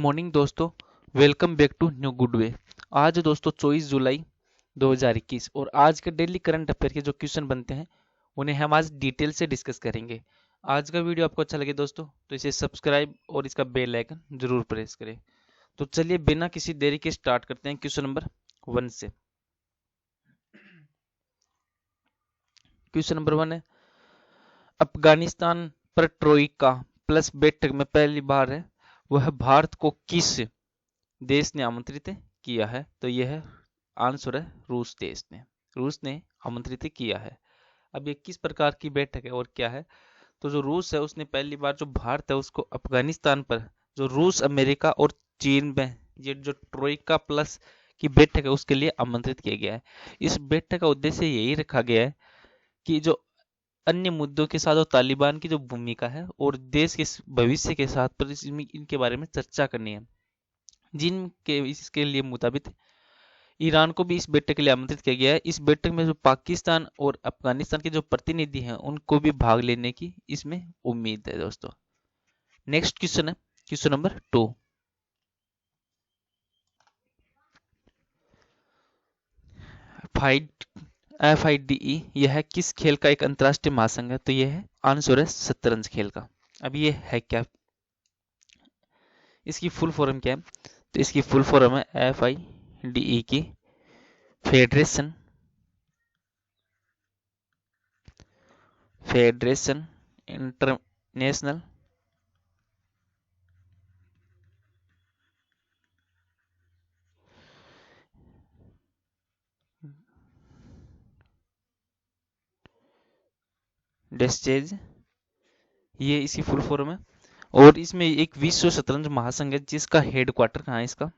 Morning दोस्तों, welcome back to new good way. आज दोस्तों 24 जुलाई 2021 और आज के डेली करंट अफेयर के जो क्वेश्चन बनते हैं उन्हें हम आज डिटेल से डिस्कस करेंगे। आज का वीडियो आपको अच्छा लगे दोस्तों तो इसे सब्सक्राइब और इसका बेल आइकन जरूर प्रेस करें। तो चलिए बिना किसी देरी के स्टार्ट करते हैं क्वेश्चन नंबर 1 से। क्वेश्चन नंबर 1 है, अफगानिस्तान पर ट्रोइका प्लस बैठक में पहली बार है वह भारत को किस देश ने आमंत्रित किया है? तो यह आंसर है रूस ने आमंत्रित किया है। अब ये किस प्रकार की बैठक है और क्या है? तो जो रूस है उसने पहली बार जो भारत है उसको अफगानिस्तान पर जो रूस अमेरिका और चीन में ये जो ट्रोइका प्लस की बैठक है उसके लिए आमंत्रित किया गया है। इस बैठक का उद्देश्य यही रखा गया है कि जो अन्य मुद्दों के साथ और तालिबान की जो भूमिका है और देश के भविष्य के साथ पर इनके बारे में चर्चा करनी है, जिनके इसके लिए मुताबिक ईरान को भी इस बैठक के लिए आमंत्रित किया गया है। इस बैठक में जो पाकिस्तान और अफगानिस्तान के जो प्रतिनिधि हैं उनको भी भाग लेने की इसमें उम्मीद है दोस्तों। नेक्स्ट क्वेश्चन है क्वेश्चन नंबर 2। FIDE यह किस खेल का एक अंतरराष्ट्रीय महासंघ है? तो यह है आंसर है शतरंज खेल का। अब ये है क्या, इसकी फुल फॉर्म क्या है? तो इसकी फुल फॉर्म है FIDE की फेडरेशन इंटरनेशनल डेस्टेज, ये इसकी फुल फॉर्म है। और इसमें एक विश्व शतरंज महासंघ है जिसका हेडक्वार्टर कहाँ है इसका?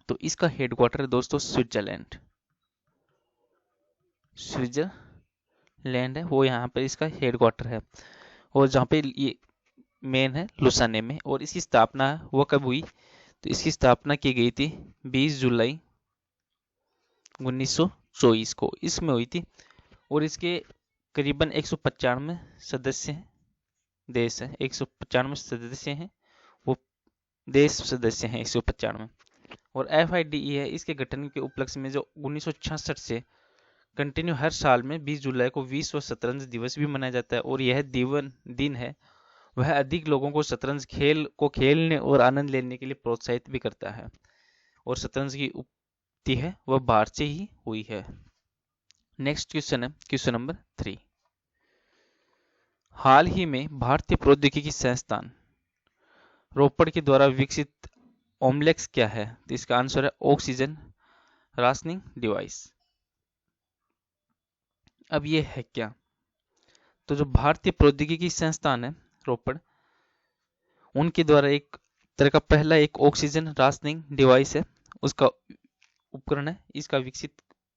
तो इसका हेडक्वार्टर है दोस्तों स्विट्जरलैंड है, वो यहाँ पर इसका हेडक्वार्टर है। और जहाँ पे ये मेन है लुसाने में। और इसकी स्थापना वो कब हुई? तो इसकी स्थापना की गई थी 20 जुलाई 1924 को इसमें हुई थी। और इसके करीबन 195 सदस्य देश है, 195 सदस्य हैं, वो देश सदस्य हैं 195। और FIDE है इसके गठन के उपलक्ष्य में जो 1966 से कंटिन्यू हर साल में 20 जुलाई को विश्व शतरंज दिवस भी मनाया जाता है। और यह दिन है वह अधिक लोगों को शतरंज खेल को खेलने और आनंद लेने के लिए प्रोत्साहित भी करता है। और शतरंज की उत्पत्ति है वह भारत से ही हुई है। नेक्स्ट क्वेश्चन है क्वेश्चन नंबर 3। हाल ही में भारतीय प्रौद्योगिकी संस्थान रोपड़ के द्वारा विकसित ओमलेक्स क्या है? तो इसका आंसर है ऑक्सीजन राशनिंग डिवाइस। अब ये है क्या? तो जो भारतीय प्रौद्योगिकी संस्थान है रोपड़, उनके द्वारा एक तरह का पहला एक ऑक्सीजन राशनिंग डिवाइस है, उसका उपकरण है, इसका विकसित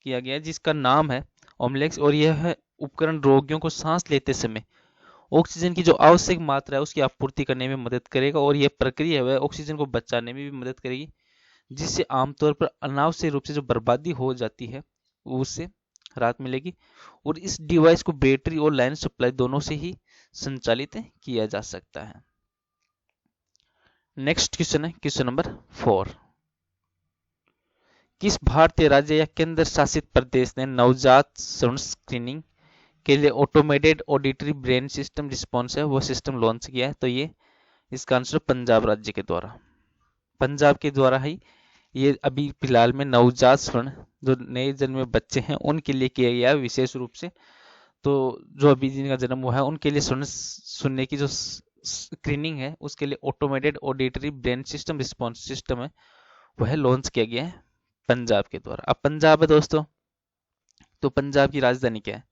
किया गया है जिसका नाम है ओमलेक्स। और यह उपकरण रोगियों को सांस लेते समय ऑक्सीजन की जो आवश्यक मात्रा है उसकी आपूर्ति करने में मदद करेगा। और यह प्रक्रिया है ऑक्सीजन को बचाने में भी मदद करेगी, जिससे आमतौर पर अनावश्यक रूप से जो बर्बादी हो जाती है उससे राहत मिलेगी। और इस डिवाइस को बैटरी और लाइन सप्लाई दोनों से ही संचालित किया जा सकता है। नेक्स्ट क्वेश्चन है क्वेश्चन नंबर 4। किस भारतीय राज्य या केंद्र शासित प्रदेश ने नवजात शिशु स्क्रीनिंग के लिए automated auditory brain system response है वो सिस्टम लॉन्च किया है? तो ये इसका आंसर पंजाब राज्य के द्वारा, पंजाब के द्वारा ही ये अभी फिलहाल में नवजात स्वर्ण जो नए जन्मे बच्चे हैं उनके लिए किया गया है विशेष रूप से। तो जो अभी जिनका जन्म हुआ है उनके लिए सुनने की जो स्क्रीनिंग है उसके लिए automated auditory brain system response system है वह लॉन्च किया गया है पंजाब के द्वारा। अब पंजाब है दोस्तों, तो पंजाब की राजधानी क्या है?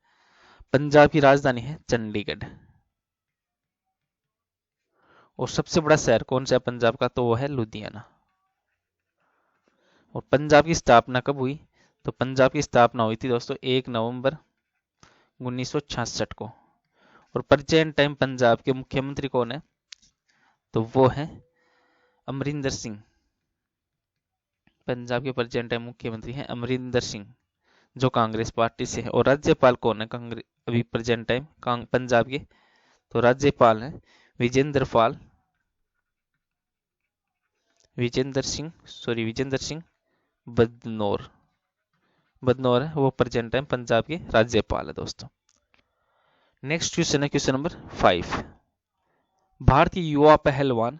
पंजाब की राजधानी है चंडीगढ़। और सबसे बड़ा शहर कौन सा है पंजाब का? तो वो है लुधियाना। और पंजाब की स्थापना कब हुई? तो पंजाब की स्थापना हुई थी दोस्तों 1 नवंबर 1966 को। और प्रेजेंट टाइम पंजाब के मुख्यमंत्री कौन है? तो वो है अमरिंदर सिंह। पंजाब के प्रेजेंट टाइम मुख्यमंत्री हैं अमरिंदर सिंह जो कांग्रेस पार्टी से है। और राज्यपाल कौन है कांग्रेस अभी प्रेजेंट टाइम पंजाब के? तो राज्यपाल है विजेंद्र पाल विजेंद्र सिंह बदनौर है, वो प्रेजेंट टाइम पंजाब के राज्यपाल है दोस्तों। नेक्स्ट क्वेश्चन है क्वेश्चन नंबर 5। भारतीय युवा पहलवान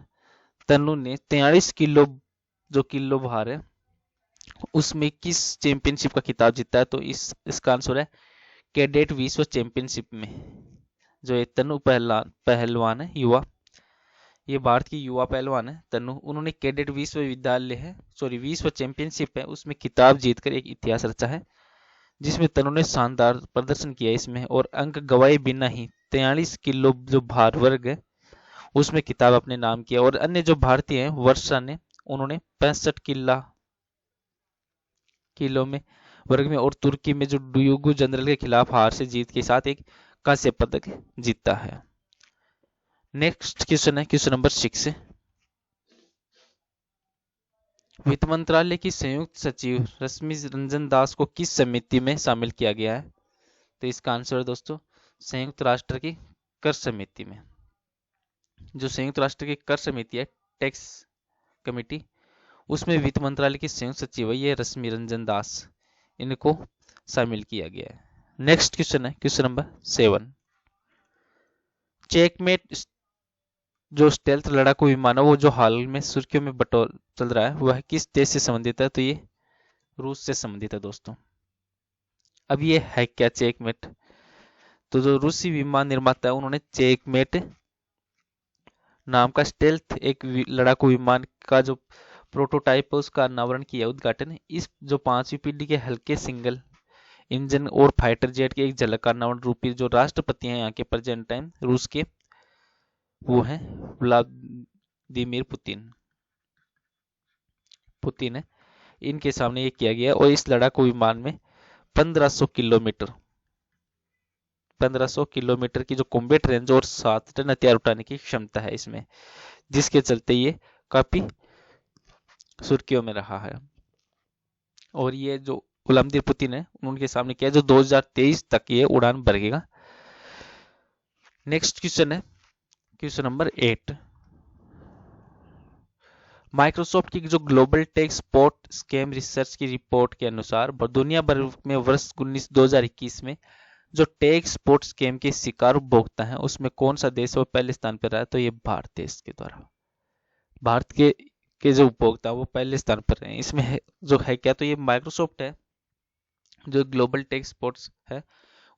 तनु ने 43 किलो जो किलो भार है उसमें किस चैंपियनशिप का खिताब जीता है? तो इसका आंसर है कैडेट विश्व चैंपियनशिप में। जो ये तनु पहलवान है युवा, ये भारत की युवा पहलवान है तनु, उन्होंने कैडेट विश्व चैंपियनशिप है उसमें खिताब जीतकर एक इतिहास रचा है, जिसमें तनु ने शानदार प्रदर्शन किया इसमें, और अंक गवाए बिना ही 43 किलो जो भार वर्ग है उसमें खिताब अपने नाम किया। और अन्य जो भारतीय हैं वर्षा ने, उन्होंने 65 किलो में वर्ग में और तुर्की में जो डुयुगु जनरल के खिलाफ हार से जीत के साथ एक कांस्य पदक जीता है। नेक्स्ट क्वेश्चन है क्वेश्चन नंबर 6। वित्त मंत्रालय की संयुक्त सचिव रश्मि रंजन दास को किस समिति में शामिल किया गया है? तो इसका आंसर है दोस्तों संयुक्त राष्ट्र की कर समिति में। जो संयुक्त राष्ट्र की कर समिति है टैक्स कमेटी, उसमें वित्त मंत्रालय की संयुक्त सचिव है ये रश्मि रंजन दास, इनको शामिल किया गया है। नेक्स्ट क्वेश्चन है क्वेश्चन नंबर 7। चेकमेट जो स्टेल्थ लड़ाकू विमान है वो जो हाल में सुर्खियों में बटोर चल रहा है वह किस देश से संबंधित है? तो ये रूस से संबंधित है दोस्तों। अब ये है क्या चेकमेट? तो जो रूसी विमान निर्माता है उन्होंने चेकमेट नाम का स्टेल्थ एक लड़ाकू विमान का जो प्रोटोटाइप है उसका अनावरण किया, उद्घाटन। इस जो 5वीं पीढ़ी के हल्के सिंगल इंजन और फाइटर जेट के एक झलक का अनावरण रूपी जो राष्ट्रपति हैं यहाँ के प्रेजेंट टाइम रूस के, वो है व्लादिमीर पुतिन है, इनके सामने ये किया गया। और इस लड़ाकू विमान में 1500 किलोमीटर की जो कॉम्बैट रेंज और 7 टन हथियार उठाने की क्षमता है इसमें, जिसके चलते ये काफी सुर्खियों में रहा है। और ये जो व्लादिमीर पुतिन है उनके सामने किया जो 2023 तक ये उड़ान भरेगा। नेक्स्ट क्वेश्चन है क्वेश्चन नंबर 8। माइक्रोसॉफ्ट की जो global tech sport scam research की रिपोर्ट के अनुसार दुनिया भर में वर्ष 2021 में जो टेक स्पोर्ट स्कैम के शिकार उपभोक्ता हैं उसमें कौन सा देश वो पहले स्थान पर रहा है? तो ये भारत देश के द्वारा, भारत के जो उपभोक्ता वो पहले स्थान पर रहे हैं। इसमें जो है क्या? तो ये माइक्रोसॉफ्ट है जो ग्लोबल टेक स्पोर्ट्स है,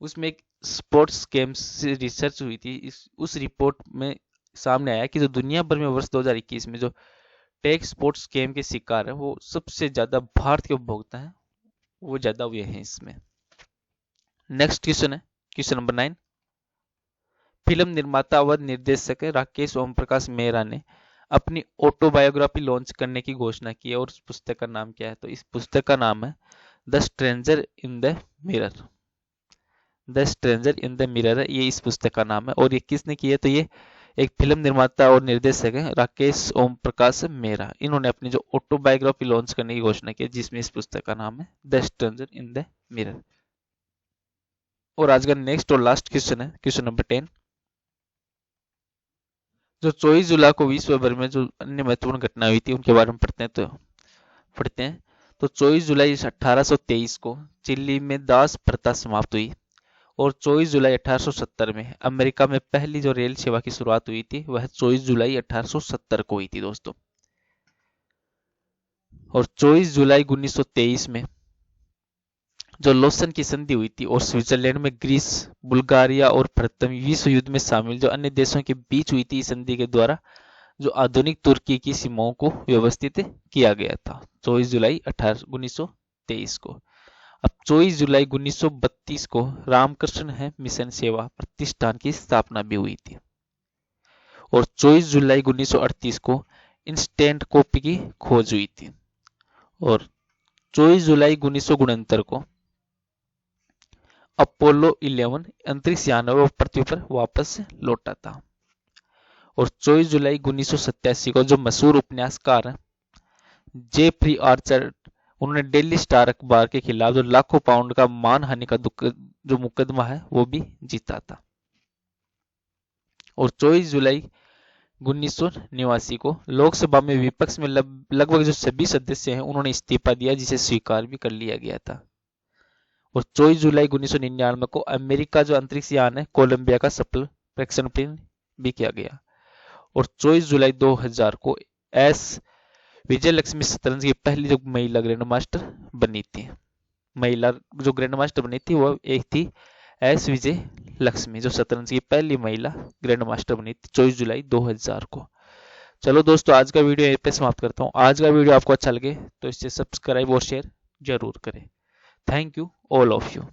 उसमें एक स्पोर्ट्स स्कैम से रिसर्च हुई थी। उस रिपोर्ट में सामने आया कि जो दुनिया भर में वर्ष 2021 में जो टेक स्पोर्ट्स स्कैम के शिकार है वो सबसे ज्यादा भारत के उपभोक्ता हैं, वो ज्यादा हुए हैं इसमें। नेक्स्ट क्वेश्चन है क्वेश्चन नंबर 9। फिल्म निर्माता व निर्देशक राकेश ओम प्रकाश मेहरा ने अपनी ऑटोबायोग्राफी लॉन्च करने की घोषणा की है, और उस पुस्तक का नाम क्या है? तो इस पुस्तक का नाम है the stranger in the mirror. The stranger in the mirror है ये इस पुस्तक का नाम है। और ये किसने की है? तो ये एक फिल्म निर्माता और निर्देशक है राकेश ओम प्रकाश मेहरा, इन्होंने अपनी जो ऑटोबायोग्राफी लॉन्च करने की घोषणा की, जिसमें इस पुस्तक का नाम है the stranger in the mirror. और आज का नेक्स्ट और लास्ट क्वेश्चन है क्वेश्चन नंबर 10। जो 24 जुलाई को विश्व भर में जो अन्य महत्वपूर्ण घटना हुई थी उनके बारे में पढ़ते हैं। तो 24 जुलाई 1823 को चिली में दास प्रथा समाप्त हुई, और 24 जुलाई 1870 में अमेरिका में पहली जो रेल सेवा की शुरुआत हुई थी वह 24 जुलाई 1870 को हुई थी दोस्तों। और 24 जुलाई 1923 में जो लोसन की संधि हुई थी और स्विट्जरलैंड में ग्रीस, बुल्गारिया और प्रथम विश्व युद्ध में शामिल जो अन्य देशों के बीच हुई थी, इस संधि के द्वारा जो आधुनिक तुर्की की सीमाओं को व्यवस्थित किया गया था 24 जुलाई 1923 को। अब 24 जुलाई 1932 को रामकृष्ण है मिशन सेवा प्रतिष्ठान की स्थापना भी हुई थी। और 24 जुलाई 1938 को इंस्टेंट कॉपी की खोज हुई थी। और 24 जुलाई 1969 को अपोलो 11 अंतरिक्ष यान पृथ्वी पर वापस लौटा था। और 24 जुलाई 1987 को जो मशहूर उपन्यासकार जेफरी आर्चर, उन्होंने डेली स्टार अखबार के खिलाफ जो लाखों पाउंड का मानहानि का जो मुकदमा है वो भी जीता था। और 24 जुलाई 1989 को लोकसभा में विपक्ष में लगभग जो सभी सदस्य हैं उन्होंने इस्तीफा दिया, जिसे स्वीकार भी कर लिया गया था। और 24 जुलाई 1999 को अमेरिका जो अंतरिक्ष यान है कोलंबिया का सफल प्रक्षेपण भी किया गया। और 24 जुलाई 2000 को एस विजयलक्ष्मी शतरंज की पहली जो महिला ग्रैंड मास्टर बनी थी, महिला जो ग्रैंड मास्टर बनी थी वो एक थी एस विजय लक्ष्मी, जो शतरंज की पहली महिला ग्रैंड मास्टर बनी थी 24 जुलाई 2000 को। चलो दोस्तों, आज का वीडियो यहीं पे समाप्त करता हूँ। आज का वीडियो आपको अच्छा लगे तो इसे सब्सक्राइब और शेयर जरूर करें। Thank you all of you.